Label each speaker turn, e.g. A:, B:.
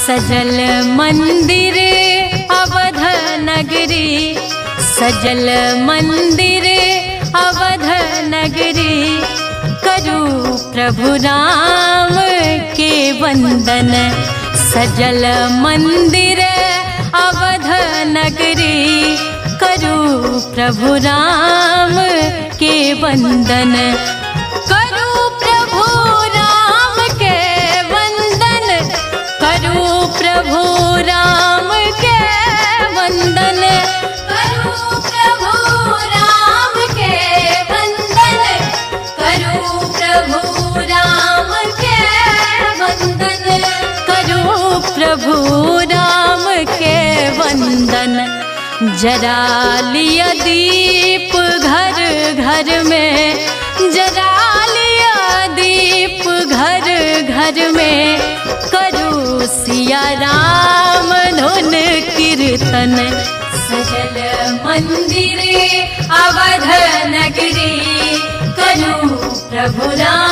A: सजल मंदिर अवध नगरी, सजल मंदिर अवध नगरी, करूं प्रभु राम के वंदन। सजल मंदिर अवध नगरी, करूं प्रभु राम के वंदन। करूं प्रभु राम के वंदन, करूं प्रभु राम के वंदन, करूं प्रभु राम के वंदन, करूं प्रभु राम के वंदन, करूं प्रभु राम के वंदन। जरा लिया दीप घर घर में, जरा लिया दीप घर घर में, करूं सिया राम धुन कीर्तन। सजल मंदिर अवध नगरी, करूं प्रभु राम